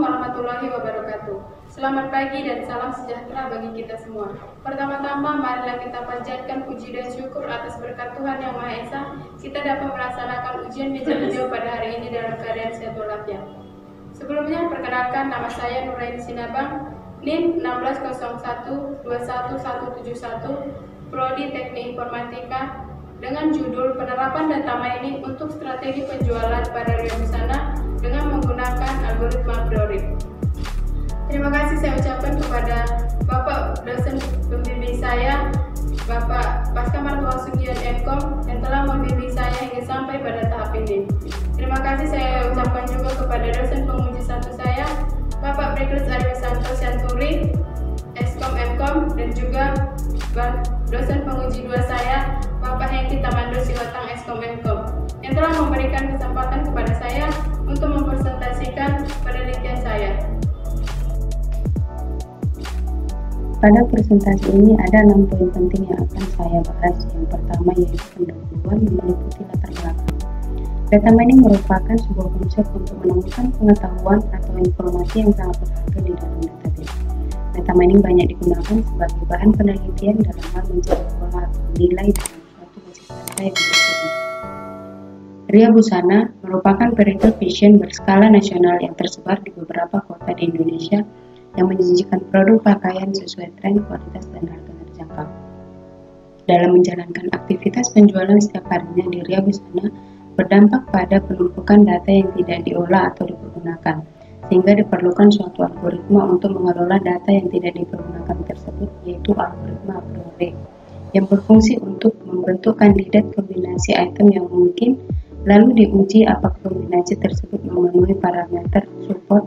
warahmatullahi wabarakatuh. Selamat pagi dan salam sejahtera bagi kita semua. Pertama-tama, marilah kita panjatkan puji dan syukur atas berkat Tuhan Yang Maha Esa. Kita dapat melaksanakan ujian meja hijau pada hari ini dalam keadaan sehat walafiat. Sebelumnya, perkenalkan, nama saya Nuraini Sinabang, NIM 160121171, Prodi Teknik Informatika, dengan judul Penerapan Data Mining untuk Strategi Penjualan pada Ria Busana dengan menggunakan algoritma a priori. Terima kasih saya ucapkan kepada Bapak dosen pembimbing saya, Bapak Pascamartua Sugian MKom, yang telah membimbing saya hingga sampai pada tahap ini. Terima kasih saya ucapkan juga kepada dosen penguji satu saya, Bapak Brikles Ariwisanto Sianturi, Eskom MKom, dan juga dosen penguji dua saya, Bapak Hengki Tamando Siwatang Eskom MKom, yang telah memberikan kesempatan kepada saya untuk mempresentasikan penelitian saya. Pada presentasi ini ada 6 poin penting yang akan saya bahas. Yang pertama yaitu pendahuluan yang meliputi latar belakang. Data mining merupakan sebuah konsep untuk menemukan pengetahuan atau informasi yang sangat berharga di dalam database. Data mining banyak digunakan sebagai bahan penelitian dalam hal mencari pola atau nilai dalam suatu basis data yang berbeda. Ria Busana merupakan retail fashion berskala nasional yang tersebar di beberapa kota di Indonesia yang menjanjikan produk pakaian sesuai tren, kualitas, dan harga terjangkau. Dalam menjalankan aktivitas penjualan setiap harinya di Ria Busana berdampak pada penumpukan data yang tidak diolah atau dipergunakan, sehingga diperlukan suatu algoritma untuk mengelola data yang tidak dipergunakan tersebut, yaitu algoritma a priori, yang berfungsi untuk membentuk kandidat kombinasi item yang mungkin, lalu diuji apakah kombinasi tersebut memenuhi parameter support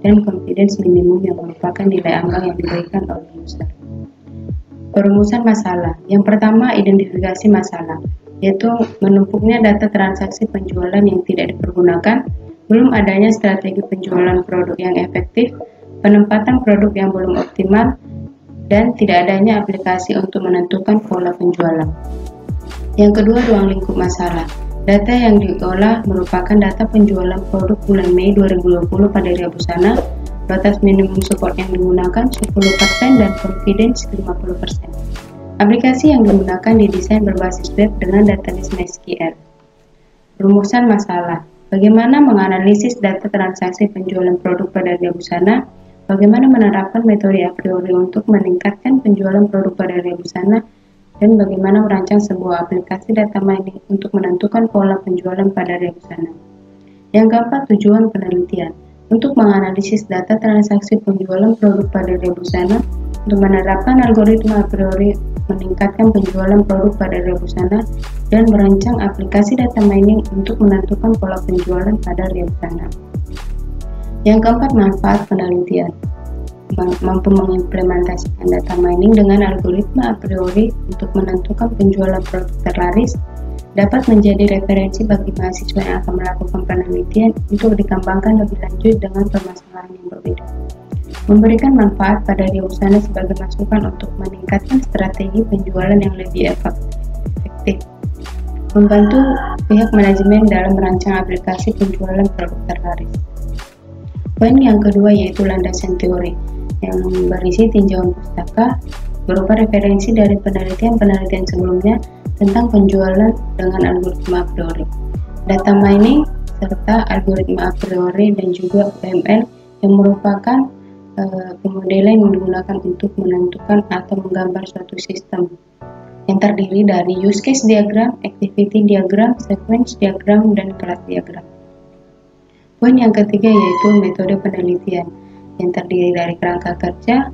dan confidence minimum yang merupakan nilai ambang yang diberikan oleh user. Perumusan masalah. Yang pertama, identifikasi masalah, yaitu menumpuknya data transaksi penjualan yang tidak dipergunakan, belum adanya strategi penjualan produk yang efektif, penempatan produk yang belum optimal, dan tidak adanya aplikasi untuk menentukan pola penjualan. Yang kedua, ruang lingkup masalah. Data yang diolah merupakan data penjualan produk bulan Mei 2020 pada Ria Busana. Batas minimum support yang digunakan 10% dan confidence 50%. Aplikasi yang digunakan didesain berbasis web dengan database MySQL. Rumusan masalah. Bagaimana menganalisis data transaksi penjualan produk pada Ria Busana? Bagaimana menerapkan metode a priori untuk meningkatkan penjualan produk pada Ria Busana? Dan bagaimana merancang sebuah aplikasi data mining untuk menentukan pola penjualan pada Ria Busana. Yang keempat, tujuan penelitian. Untuk menganalisis data transaksi penjualan produk pada Ria Busana, untuk menerapkan algoritma a priori, meningkatkan penjualan produk pada Ria Busana, dan merancang aplikasi data mining untuk menentukan pola penjualan pada Ria Busana. Yang keempat, manfaat penelitian. Mampu mengimplementasikan data mining dengan algoritma a priori untuk menentukan penjualan produk terlaris dapat menjadi referensi bagi mahasiswa yang akan melakukan penelitian untuk dikembangkan lebih lanjut dengan permasalahan yang berbeda. Memberikan manfaat pada Ria Busana sebagai masukan untuk meningkatkan strategi penjualan yang lebih efektif. Membantu pihak manajemen dalam merancang aplikasi penjualan produk terlaris. Poin yang kedua yaitu landasan teori, yang berisi tinjauan pustaka berupa referensi dari penelitian-penelitian sebelumnya tentang penjualan dengan algoritma a priori, data mining, serta algoritma a priori dan juga UML yang merupakan pemodelan yang digunakan untuk menentukan atau menggambar suatu sistem yang terdiri dari use case diagram, activity diagram, sequence diagram, dan class diagram. Poin yang ketiga yaitu metode penelitian yang terdiri dari kerangka kerja,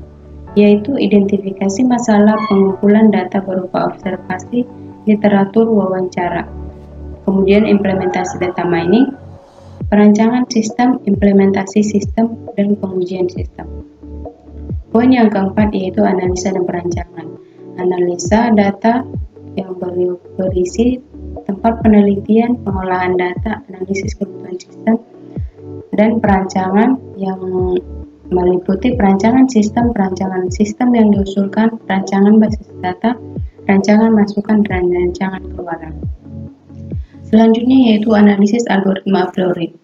yaitu identifikasi masalah, pengumpulan data berupa observasi, literatur, wawancara, kemudian implementasi data mining, perancangan sistem, implementasi sistem, dan pengujian sistem. Poin yang keempat yaitu analisa dan perancangan. Analisa data yang berisi tempat penelitian, pengolahan data, analisis kebutuhan sistem, dan perancangan yang meliputi perancangan sistem yang diusulkan, perancangan basis data, rancangan masukan, dan rancangan keluaran. Selanjutnya yaitu analisis algoritma a priori.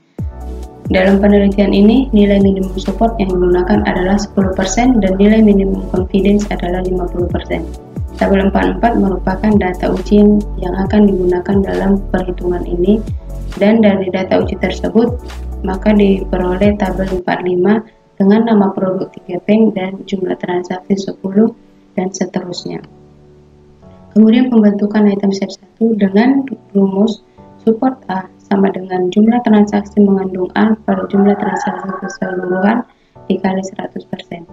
Dalam penelitian ini, nilai minimum support yang digunakan adalah 10% dan nilai minimum confidence adalah 50%. Tabel 44 merupakan data uji yang akan digunakan dalam perhitungan ini, dan dari data uji tersebut, maka diperoleh tabel 45 dengan nama produk 3 bank dan jumlah transaksi 10 dan seterusnya. Kemudian pembentukan item set 1 dengan rumus support A sama dengan jumlah transaksi mengandung A per jumlah transaksi keseluruhan dikali 100%.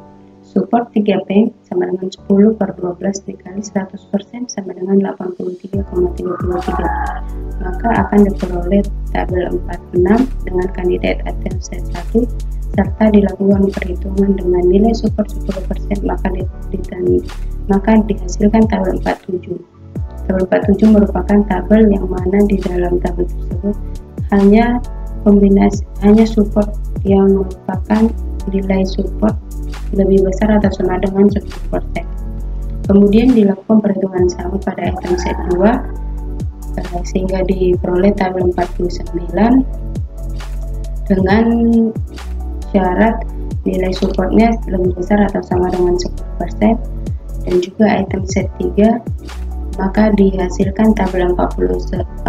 Support 3 bank sama dengan 10 per 12 dikali 100% sama dengan 83,33. Maka akan diperoleh tabel 46 dengan kandidat item set 1 serta dilakukan perhitungan dengan nilai support 10%, maka dihasilkan tabel 47. Tabel 47 merupakan tabel yang mana di dalam tabel tersebut hanya support yang merupakan nilai support lebih besar atau sama dengan 10%. Kemudian dilakukan perhitungan sama pada item set 2 sehingga diperoleh tabel 49 dengan syarat nilai supportnya lebih besar atau sama dengan 10%, dan juga item set 3 maka dihasilkan tabel 411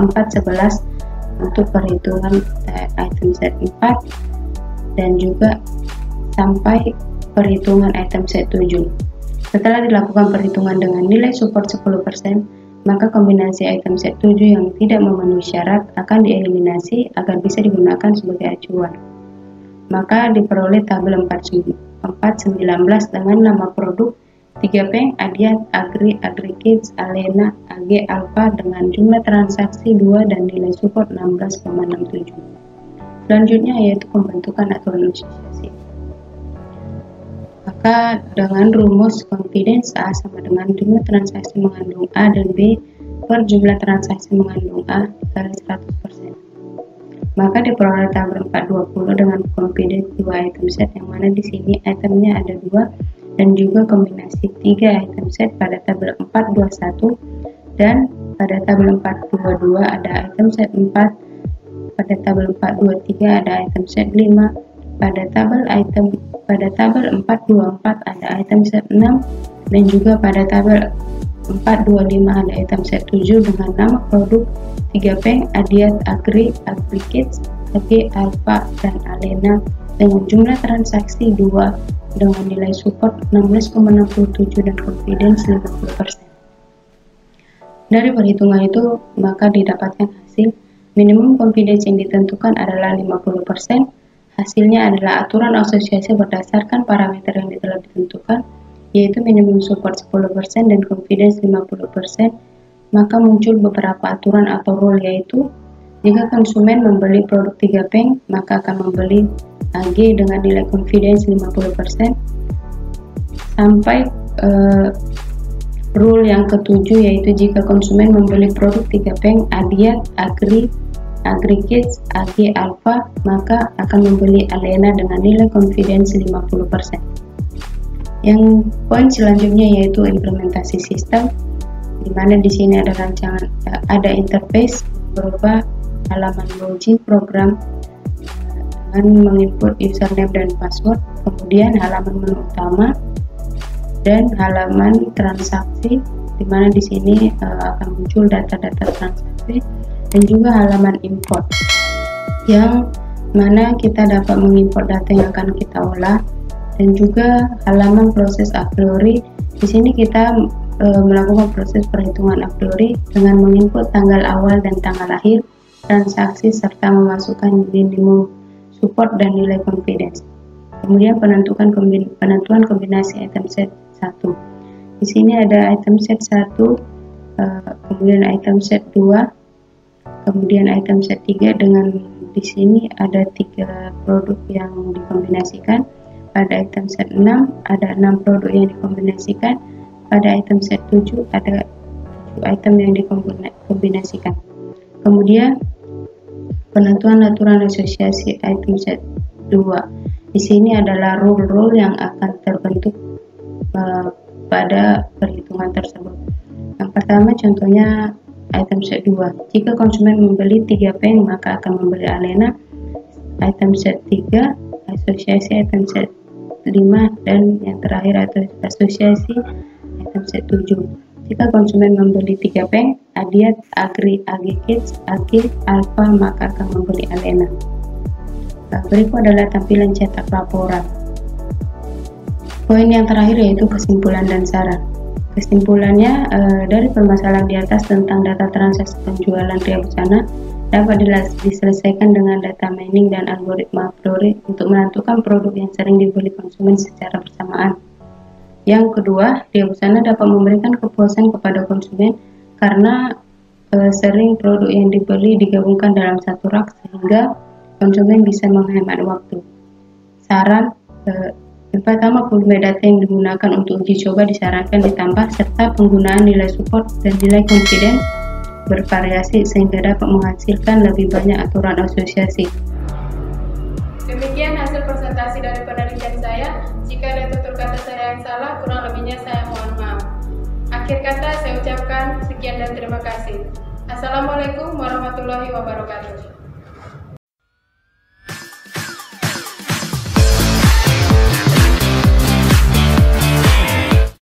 untuk perhitungan item set 4 dan juga sampai perhitungan item set 7. Setelah dilakukan perhitungan dengan nilai support 10%, maka kombinasi item set 7 yang tidak memenuhi syarat akan dieliminasi agar bisa digunakan sebagai acuan. Maka diperoleh tabel 419 dengan nama produk 3 bank, Adiat, Agri, Agrikids, Alena, AG, Alpha dengan jumlah transaksi 2 dan nilai support 16,67. Selanjutnya yaitu pembentukan aturan asosiasi. Maka dengan rumus confidence A sama dengan jumlah transaksi mengandung A dan B per jumlah transaksi mengandung A dikali 100%. Maka diperoleh tabel 420 dengan confidence 2 item set, yang mana di sini itemnya ada 2 dan juga kombinasi 3 item set pada tabel 421, dan pada tabel 422 ada item set 4, pada tabel 423 ada item set 5, pada tabel 424 ada item set 6, dan juga pada tabel 425 ada item set 7 dengan nama produk 3 bank, Adiat, Agri, Agrikids, AG, Alpha, dan Alena dengan jumlah transaksi 2 dengan nilai support 16,67 dan confidence 50%. Dari perhitungan itu maka didapatkan hasil minimum confidence yang ditentukan adalah 50%. Hasilnya adalah aturan asosiasi berdasarkan parameter yang telah ditentukan, yaitu minimum support 10% dan confidence 50%. Maka muncul beberapa aturan atau rule, yaitu jika konsumen membeli produk 3 bank maka akan membeli AG dengan nilai confidence 50%, sampai rule yang ketujuh, yaitu jika konsumen membeli produk 3 bank, Adiat, Agri, Agrikids, AG, Alpha, maka akan membeli Alena dengan nilai confidence 50%. Yang poin selanjutnya yaitu implementasi sistem, di mana di sini ada rancangan, ada interface berupa halaman login program dengan menginput username dan password, kemudian halaman menu utama dan halaman transaksi, di mana di sini akan muncul data-data transaksi, dan juga halaman import yang mana kita dapat mengimport data yang akan kita olah, dan juga halaman proses a priori. Di sini kita melakukan proses perhitungan a priori dengan menginput tanggal awal dan tanggal akhir transaksi serta memasukkan minimum support dan nilai confidence. Kemudian penentuan kombinasi item set 1. Di sini ada item set 1, kemudian item set 2, kemudian item set 3, dengan di sini ada 3 produk yang dikombinasikan. Pada item set 6 ada 6 produk yang dikombinasikan. Pada item set 7 ada 7 item yang dikombinasikan. Kemudian penentuan aturan asosiasi item set 2. Di sini adalah rule yang akan terbentuk pada perhitungan tersebut. Yang pertama contohnya item set 2. Jika konsumen membeli 3 bank maka akan membeli Alena item set 3, asosiasi item set 5, dan yang terakhir atau asosiasi item set 7. Jika konsumen membeli 3 bank, Adiat, Agri, AgKids, AG, Alfa, maka akan membeli Alena. Berikut adalah tampilan cetak laporan. Poin yang terakhir yaitu kesimpulan dan saran. Kesimpulannya, dari permasalahan di atas tentang data transaksi penjualan Ria Busana dapat diselesaikan dengan data mining dan algoritma a priori untuk menentukan produk yang sering dibeli konsumen secara bersamaan. Yang kedua, Ria Busana dapat memberikan kepuasan kepada konsumen karena sering produk yang dibeli digabungkan dalam satu rak sehingga konsumen bisa menghemat waktu. Saran, yang pertama, volume data yang digunakan untuk uji coba disarankan ditambah serta penggunaan nilai support dan nilai confidence bervariasi sehingga dapat menghasilkan lebih banyak aturan asosiasi. Demikian hasil presentasi dari penelitian saya. Jika ada tutur kata saya yang salah, kurang lebihnya saya mohon maaf. Akhir kata saya ucapkan sekian dan terima kasih. Assalamualaikum warahmatullahi wabarakatuh.